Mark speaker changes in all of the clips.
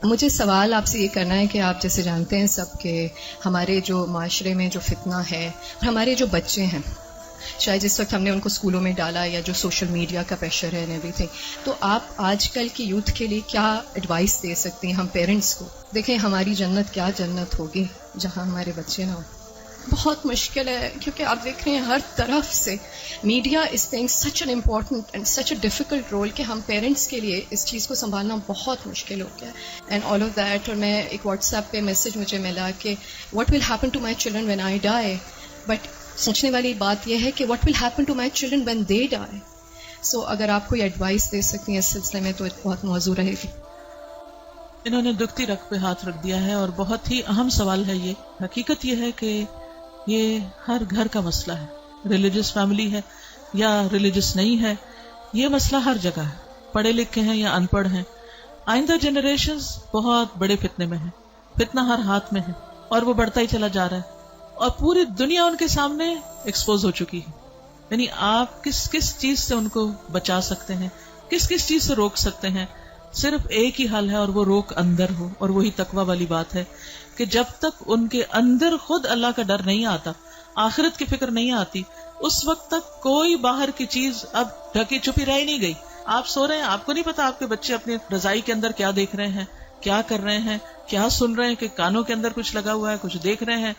Speaker 1: مجھے سوال آپ سے یہ کرنا ہے کہ آپ جیسے جانتے ہیں سب کہ ہمارے جو معاشرے میں جو فتنہ ہے، ہمارے جو بچے ہیں، شاید جس وقت ہم نے ان کو اسکولوں میں ڈالا یا جو سوشل میڈیا کا پریشر ہے اینڈ ایوری تھنگ، تو آپ آج کل کی یوتھ کے لیے کیا ایڈوائس دے سکتی ہیں ہم پیرنٹس کو؟ دیکھیں ہماری جنت کیا جنت ہوگی جہاں ہمارے بچے نہ ہوں. بہت مشکل ہے کیونکہ آپ دیکھ رہے ہیں ہر طرف سے media is playing such an important and such a difficult role کہ ہم پیرنٹس کے لیے اس چیز کو سنبھالنا بہت مشکل ہو گیا ہے اینڈ آل آف دیٹ. اور میں ایک واٹس ایپ پہ میسج مجھے ملا کہ what will happen to my children when I die, but سوچنے والی بات یہ ہے کہ what will happen to my children when they die. So اگر آپ کوئی ایڈوائس دے سکتی ہیں اس سلسلے میں تو بہت موزوں رہے گی.
Speaker 2: انہوں نے دکھتی رگ پہ ہاتھ رکھ دیا ہے اور بہت ہی اہم سوال ہے یہ. حقیقت یہ ہے کہ یہ ہر گھر کا مسئلہ ہے، ریلیجس فیملی ہے یا ریلیجس نہیں ہے، یہ مسئلہ ہر جگہ ہے، پڑھے لکھے ہیں یا ان پڑھ ہیں. آئندہ جنریشنز بہت بڑے فتنے میں ہیں، فتنہ ہر ہاتھ میں ہے اور وہ بڑھتا ہی چلا جا رہا ہے اور پوری دنیا ان کے سامنے ایکسپوز ہو چکی ہے. یعنی آپ کس کس چیز سے ان کو بچا سکتے ہیں، کس کس چیز سے روک سکتے ہیں؟ صرف ایک ہی حل ہے اور وہ روک اندر ہو، اور وہی تقویٰ والی بات ہے کہ جب تک ان کے اندر خود اللہ کا ڈر نہیں آتا، آخرت کی فکر نہیں آتی، اس وقت تک کوئی باہر کی چیز اب ڈھکی چھپی رہ نہیں گئی. آپ سو رہے ہیں، آپ کو نہیں پتا آپ کے بچے اپنی رضائی کے اندر کیا دیکھ رہے ہیں، کیا کر رہے ہیں، کیا سن رہے ہیں، کہ کانوں کے اندر کچھ لگا ہوا ہے، کچھ دیکھ رہے ہیں.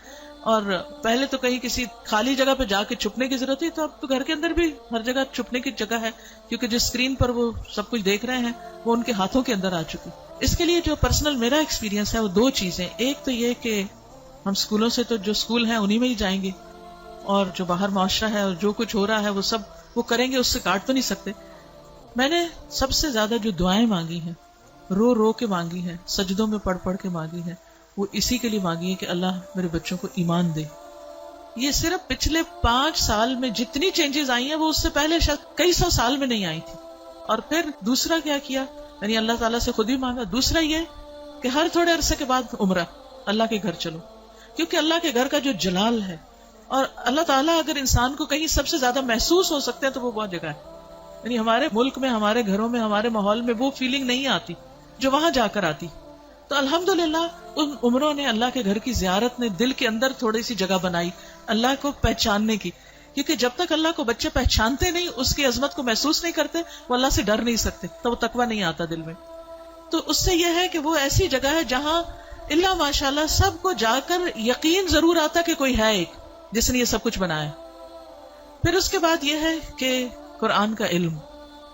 Speaker 2: اور پہلے تو کہیں کسی خالی جگہ پہ جا کے چھپنے کی ضرورت تھی، تو اب تو گھر کے اندر بھی ہر جگہ چھپنے کی جگہ ہے، کیونکہ جس اسکرین پر وہ سب کچھ دیکھ رہے ہیں وہ ان کے ہاتھوں کے اندر آ چکی. اس کے لیے جو پرسنل میرا ایکسپیرینس ہے وہ دو چیزیں. ایک تو یہ کہ ہم اسکولوں سے تو جو اسکول ہیں انہی میں ہی جائیں گے، اور جو باہر معاشرہ ہے اور جو کچھ ہو رہا ہے وہ سب وہ کریں گے، اس سے کاٹ تو نہیں سکتے. میں نے سب سے زیادہ جو دعائیں مانگی ہیں، رو رو کے مانگی ہیں، سجدوں میں پڑھ پڑھ کے مانگی ہیں، وہ اسی کے لیے مانگی ہے کہ اللہ میرے بچوں کو ایمان دے. یہ صرف پچھلے 5 سال میں جتنی چینجز آئی ہیں وہ اس سے پہلے شاید کئی 100 سال میں نہیں آئی تھی. اور پھر دوسرا کیا کیا، یعنی اللہ تعالیٰ سے خود ہی مانگا. دوسرا یہ کہ ہر تھوڑے عرصے کے بعد عمرہ، اللہ کے گھر چلو، کیونکہ اللہ کے گھر کا جو جلال ہے، اور اللہ تعالیٰ اگر انسان کو کہیں سب سے زیادہ محسوس ہو سکتے ہیں تو وہ بہت جگہ ہے. یعنی ہمارے ملک میں، ہمارے گھروں میں، ہمارے ماحول میں وہ فیلنگ نہیں آتی جو وہاں جا کر آتی. تو الحمدللہ ان عمروں نے، اللہ کے گھر کی زیارت نے دل کے اندر تھوڑی سی جگہ بنائی اللہ کو پہچاننے کی. کیونکہ جب تک اللہ کو بچے پہچانتے نہیں، اس کی عظمت کو محسوس نہیں کرتے، وہ اللہ سے ڈر نہیں سکتے، تو وہ تقویٰ نہیں آتا دل میں. تو اس سے یہ ہے کہ وہ ایسی جگہ ہے جہاں اللہ ماشاءاللہ سب کو جا کر یقین ضرور آتا کہ کوئی ہے ایک جس نے یہ سب کچھ بنایا. پھر اس کے بعد یہ ہے کہ قرآن کا علم.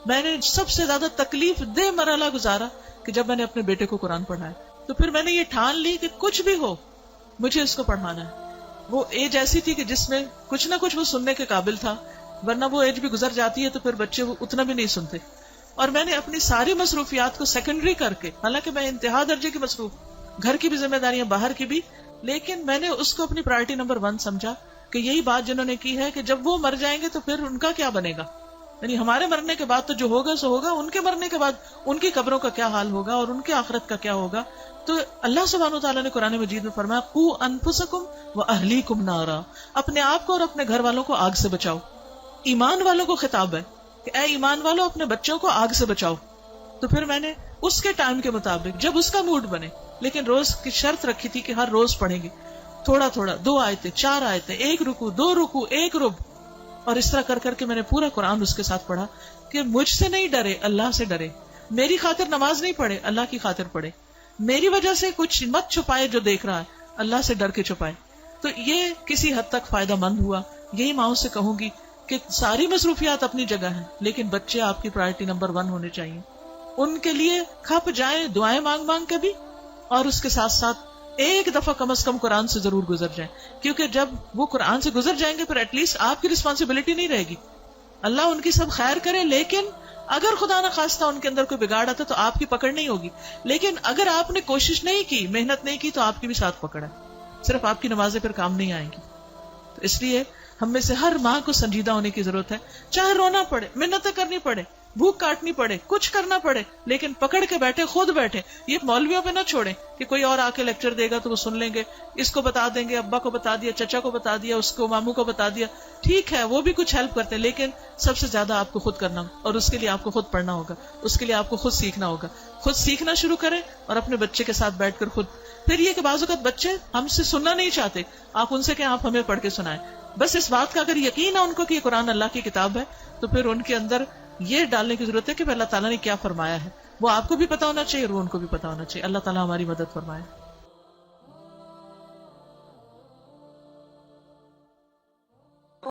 Speaker 2: میں نے سب سے زیادہ تکلیف دہ مرحلہ گزارا کہ جب میں نے اپنے بیٹے کو قرآن پڑھایا، تو پھر میں نے یہ ٹھان لی کہ کچھ بھی ہو مجھے اس کو پڑھانا ہے. وہ ایج ایسی تھی کہ جس میں کچھ نہ کچھ وہ سننے کے قابل تھا، ورنہ وہ ایج بھی گزر جاتی ہے تو پھر بچے وہ اتنا بھی نہیں سنتے. اور میں نے اپنی ساری مصروفیات کو سیکنڈری کر کے، حالانکہ میں انتہا درجے کی مصروف، گھر کی بھی ذمہ داریاں، باہر کی بھی، لیکن میں نے اس کو اپنی پرائرٹی نمبر 1 سمجھا کہ یہی بات جنہوں نے کی ہے کہ جب وہ مر جائیں گے تو پھر ان کا کیا بنے گا. یعنی ہمارے مرنے کے بعد تو جو ہوگا سو ہوگا، ان کے مرنے کے بعد ان کی قبروں کا کیا حال ہوگا اور ان کی آخرت کا کیا ہوگا. تو اللہ سبحانہ وتعالیٰ نے قرآن مجید میں فرمایا قوا انفسکم واہلیکم نارا، اپنے آپ کو اور اپنے گھر والوں کو آگ سے بچاؤ. ایمان والوں کو خطاب ہے کہ اے ایمان والوں اپنے بچوں کو آگ سے بچاؤ. تو پھر میں نے اس کے ٹائم کے مطابق جب اس کا موڈ بنے، لیکن روز کی شرط رکھی تھی کہ ہر روز پڑھیں گے تھوڑا تھوڑا، 2 آیتیں 4 آیتیں، 1 رکوع 2 رکوع 1 رب، اور اس طرح کر کر کے میں نے پورا قرآن اس کے ساتھ پڑھا کہ مجھ سے نہیں ڈرے، اللہ سے ڈرے. میری خاطر نماز نہیں پڑھے، اللہ کی خاطر پڑھے. میری وجہ سے کچھ مت چھپائے جو دیکھ رہا ہے، اللہ سے ڈر کے چھپائے. تو یہ کسی حد تک فائدہ مند ہوا. یہی ماؤں سے کہوں گی کہ ساری مصروفیات اپنی جگہ ہیں، لیکن بچے آپ کی پرائرٹی نمبر 1 ہونے چاہیے. ان کے لیے کھپ جائیں دعائیں مانگ مانگ کے بھی، اور اس کے ساتھ ساتھ ایک دفعہ کم از کم قرآن سے ضرور گزر جائیں. کیونکہ جب وہ قرآن سے گزر جائیں گے پھر ایٹ لیسٹ آپ کی رسپانسبلٹی نہیں رہے گی. اللہ ان کی سب خیر کرے، لیکن اگر خدا نہ خواستہ ان کے اندر کوئی بگاڑ آتا تو آپ کی پکڑ نہیں ہوگی. لیکن اگر آپ نے کوشش نہیں کی، محنت نہیں کی، تو آپ کی بھی ساتھ پکڑ ہے. صرف آپ کی نمازیں پھر کام نہیں آئیں گی. تو اس لیے ہم میں سے ہر ماں کو سنجیدہ ہونے کی ضرورت ہے. چاہے رونا پڑے، محنتیں کرنی پڑے، بھوک کاٹنی پڑے، کچھ کرنا پڑے، لیکن پکڑ کے بیٹھے، خود بیٹھے. یہ مولویوں پہ نہ چھوڑیں کہ کوئی اور آ کے لیکچر دے گا تو وہ سن لیں گے، اس کو بتا دیں گے، ابا کو بتا دیا، چچا کو بتا دیا، اس کو ماموں کو بتا دیا. ٹھیک ہے وہ بھی کچھ ہیلپ کرتے ہیں، لیکن سب سے زیادہ آپ کو خود کرنا ہوگا، اور اس کے لیے آپ کو خود پڑھنا ہوگا، اس کے لیے آپ کو خود سیکھنا ہوگا. خود سیکھنا شروع کریں اور اپنے بچے کے ساتھ بیٹھ کر خود. پھر یہ کہ بعض اوقات بچے ہم سے سننا نہیں چاہتے، آپ ان سے کہیں آپ ہمیں پڑھ کے سنائیں. بس اس بات کا اگر یقین ہے ان کو کہ یہ قرآن اللہ کی کتاب ہے، تو پھر ان کے اندر یہ ڈالنے کی ضرورت ہے کہ اللہ تعالیٰ نے کیا فرمایا ہے. وہ آپ کو بھی پتا ہونا چاہیے اور وہ ان کو بھی پتا ہونا چاہیے. اللہ تعالیٰ ہماری مدد فرمائے.